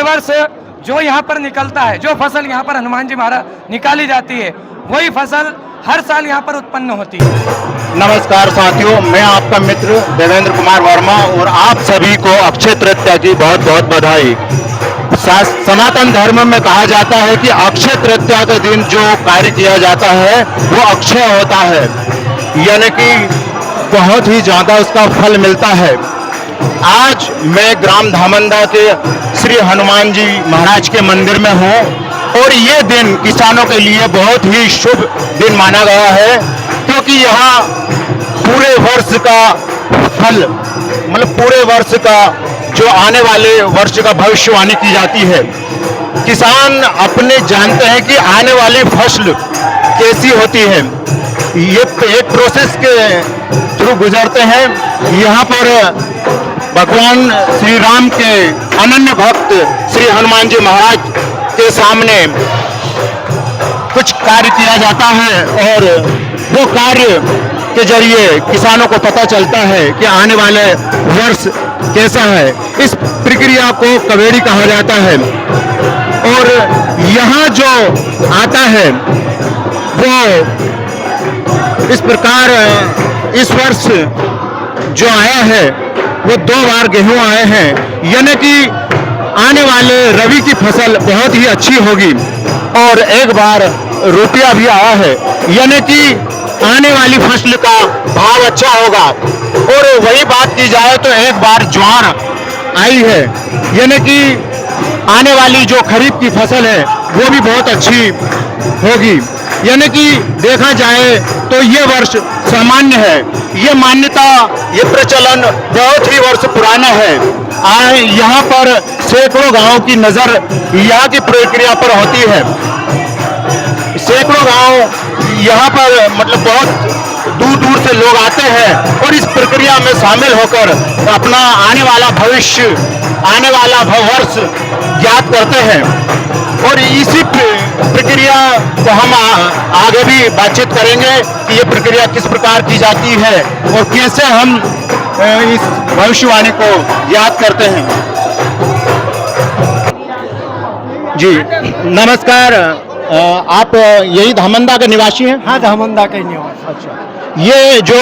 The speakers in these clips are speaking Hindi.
वर्ष जो यहाँ पर निकलता है, जो फसल यहाँ पर हनुमान जी महाराज निकाली जाती है, वही फसल हर साल यहाँ पर उत्पन्न होती है। नमस्कार साथियों, मैं आपका मित्र देवेंद्र कुमार वर्मा और आप सभी को अक्षय तृतीया की बहुत बहुत बधाई। सनातन धर्म में कहा जाता है कि अक्षय तृतीया के दिन जो कार्य किया जाता है वो अक्षय होता है, यानी कि बहुत ही ज़्यादा उसका फल मिलता है। आज मैं ग्राम धामंदा के श्री हनुमान जी महाराज के मंदिर में हूँ और ये दिन किसानों के लिए बहुत ही शुभ दिन माना गया है, क्योंकि यहाँ पूरे वर्ष का फल, मतलब पूरे वर्ष का जो आने वाले वर्ष का भविष्यवाणी की जाती है। किसान अपने जानते हैं कि आने वाली फसल कैसी होती है, ये एक प्रोसेस के थ्रू गुजरते हैं। यहाँ पर भगवान श्री राम के अनन्य भक्त श्री हनुमान जी महाराज के सामने कुछ कार्य किया जाता है और वो कार्य के जरिए किसानों को पता चलता है कि आने वाले वर्ष कैसा है। इस प्रक्रिया को कवेड़ी कहा जाता है और यहाँ जो आता है वो इस प्रकार इस वर्ष जो आया है वो 2 बार गेहूं आए हैं, यानी कि आने वाले रबी की फसल बहुत ही अच्छी होगी और एक बार रुपया भी आया है, यानी कि आने वाली फसल का भाव अच्छा होगा। और वही बात की जाए तो एक बार ज्वार आई है, यानी कि आने वाली जो खरीफ की फसल है वो भी बहुत अच्छी होगी। यानी कि देखा जाए तो ये वर्ष सामान्य है। ये मान्यता, ये प्रचलन बहुत ही वर्ष पुराना है। यहाँ पर सैकड़ों गांवों की नज़र यहाँ की प्रक्रिया पर होती है। सैकड़ों गांव यहाँ पर मतलब बहुत दूर दूर से लोग आते हैं और इस प्रक्रिया में शामिल होकर अपना आने वाला भविष्य, आने वाला वर्ष ज्ञात करते हैं। और इसी प्रक्रिया को हम आगे भी बातचीत करेंगे कि ये प्रक्रिया किस प्रकार की जाती है और कैसे हम इस भविष्यवाणी को याद करते हैं। जी नमस्कार, आप यही धामंदा के निवासी हैं? हाँ, धामंदा के निवासी। अच्छा, ये जो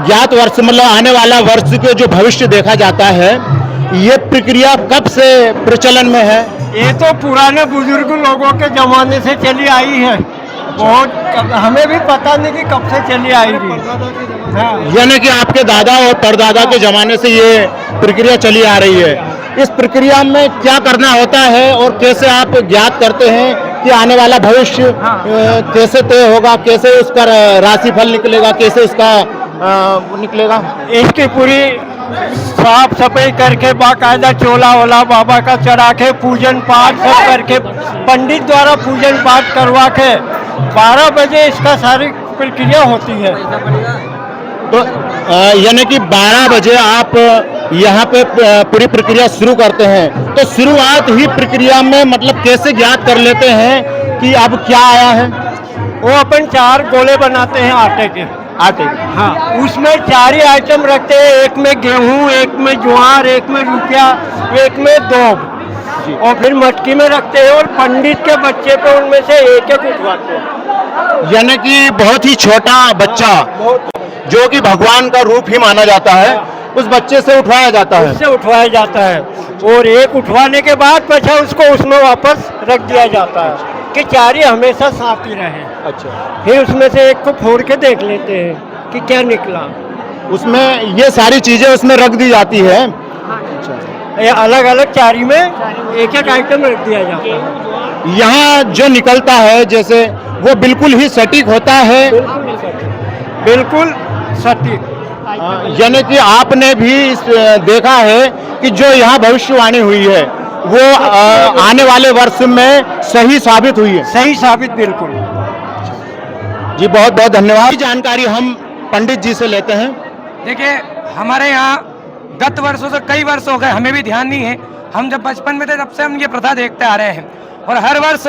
ज्ञात वर्ष मतलब आने वाला वर्ष के जो भविष्य देखा जाता है, ये प्रक्रिया कब से प्रचलन में है? ये तो पुराने बुजुर्ग लोगों के जमाने से चली आई है। बहुत हमें भी पता नहीं कि कब से चली आई थी। हाँ। यानी कि आपके दादा और परदादा के जमाने से ये प्रक्रिया चली आ रही है। इस प्रक्रिया में क्या करना होता है और कैसे आप ज्ञात करते हैं कि आने वाला भविष्य कैसे तय होगा, कैसे उसका राशिफल निकलेगा, कैसे इसका निकलेगा? इसकी पूरी साफ सफाई करके बाकायदा चोला वोला बाबा का चढ़ा के पूजन पाठ सब करके पंडित द्वारा पूजन पाठ करवा के 12 बजे इसका सारी प्रक्रिया होती है। तो यानी कि 12 बजे आप यहाँ पे पूरी प्रक्रिया शुरू करते हैं। तो शुरुआत ही प्रक्रिया में मतलब कैसे ज्ञात कर लेते हैं कि अब क्या आया है? वो अपन 4 गोले बनाते हैं आटे के। हाँ, उसमें 4 ही आइटम रखते हैं। एक में गेहूं, एक में ज्वार, एक में रुपया, एक में दोब, और फिर मटकी में रखते हैं और पंडित के बच्चे पे उनमें से एक एक उठवाते हैं। यानी कि बहुत ही छोटा बच्चा जो कि भगवान का रूप ही माना जाता है, उस बच्चे से उठवाया जाता है। उससे उठवाया जाता है और एक उठवाने के बाद पछा उसको उसमें वापस रख दिया जाता है कि 4 ही हमेशा साफ ही रहे। अच्छा, फिर उसमें से एक को फोड़ के देख लेते हैं कि क्या निकला। उसमें ये सारी चीजें उसमें रख दी जाती है। ये अलग अलग 4 में एक एक आइटम रख दिया जाता है। यहाँ जो निकलता है जैसे वो बिल्कुल ही सटीक होता है। बिल्कुल सटीक। यानी कि आपने भी देखा है कि जो यहाँ भविष्यवाणी हुई है वो आने वाले वर्ष में सही साबित हुई है। सही साबित, बिल्कुल। जी बहुत बहुत धन्यवाद। जानकारी हम पंडित जी से लेते हैं। देखिए, हमारे यहाँ गत वर्षों से कई वर्ष हो गए, हमें भी ध्यान नहीं है। हम जब बचपन में थे तब से हम ये प्रथा देखते आ रहे हैं और हर वर्ष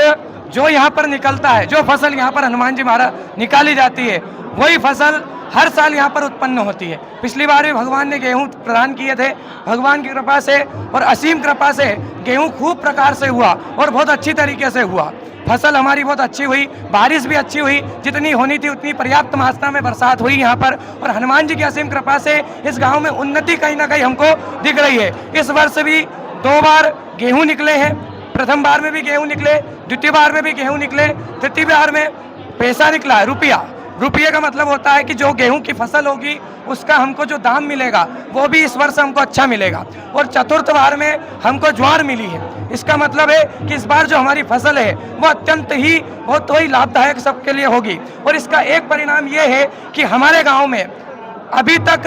जो यहाँ पर निकलता है, जो फसल यहाँ पर हनुमान जी महाराज निकाली जाती है, वही फसल हर साल यहाँ पर उत्पन्न होती है। पिछली बार भी भगवान ने गेहूं प्रदान किए थे, भगवान की कृपा से और असीम कृपा से गेहूं खूब प्रकार से हुआ और बहुत अच्छी तरीके से हुआ। फसल हमारी बहुत अच्छी हुई, बारिश भी अच्छी हुई, जितनी होनी थी उतनी पर्याप्त मात्रा में बरसात हुई यहाँ पर, और हनुमान जी की असीम कृपा से इस गांव में उन्नति कहीं ना कहीं हमको दिख रही है। इस वर्ष भी 2 बार गेहूं निकले हैं, प्रथम बार में भी गेहूं निकले, द्वितीय बार में भी गेहूं निकले, तृतीय बार में पैसा निकला है, रुपया। रुपये का मतलब होता है कि जो गेहूं की फसल होगी उसका हमको जो दाम मिलेगा वो भी इस वर्ष हमको अच्छा मिलेगा। और चतुर्थ बार में हमको ज्वार मिली है। इसका मतलब है कि इस बार जो हमारी फसल है वो अत्यंत ही बहुत ही लाभदायक सबके लिए होगी। और इसका एक परिणाम ये है कि हमारे गांव में अभी तक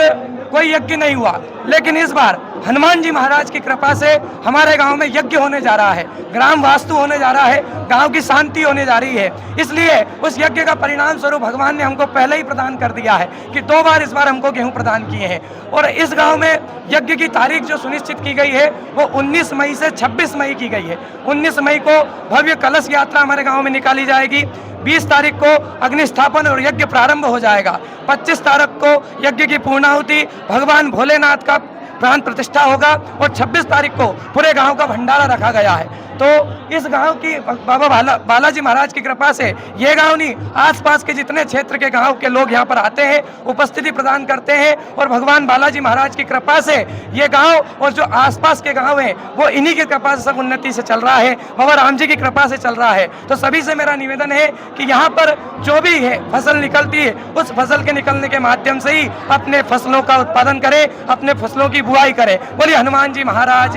कोई यज्ञ नहीं हुआ, लेकिन इस बार हनुमान जी महाराज की कृपा से हमारे गांव में यज्ञ होने जा रहा है, ग्राम वास्तु होने जा रहा है, गांव की शांति होने जा रही है। इसलिए उस यज्ञ का परिणाम स्वरूप भगवान ने हमको पहले ही प्रदान कर दिया है कि 2 बार इस बार हमको गेहूं प्रदान किए हैं। और इस गांव में यज्ञ की तारीख जो सुनिश्चित की गई है वो 19 मई से 26 मई की गई है। 19 मई को भव्य कलश यात्रा हमारे गाँव में निकाली जाएगी, 20 तारीख को अग्निस्थापन और यज्ञ प्रारंभ हो जाएगा, 25 तारीख को यज्ञ की पूर्णाहुति भगवान भोलेनाथ का प्राण प्रतिष्ठा होगा, और 26 तारीख को पूरे गांव का भंडारा रखा गया है। तो इस गांव की बाबा बालाजी महाराज की कृपा से ये गांव नहीं, आसपास के जितने क्षेत्र के गांव के लोग यहाँ पर आते हैं, उपस्थिति प्रदान करते हैं, और भगवान बालाजी महाराज की कृपा से ये गांव और जो आसपास के गांव हैं वो इन्हीं की कृपा से सब उन्नति से चल रहा है, बाबा राम जी की कृपा से चल रहा है। तो सभी से मेरा निवेदन है कि यहाँ पर जो भी है फसल निकलती है उस फसल के निकलने के माध्यम से ही अपने फसलों का उत्पादन करें, अपने फसलों की बुआई करें। बोलिए हनुमान जी महाराज।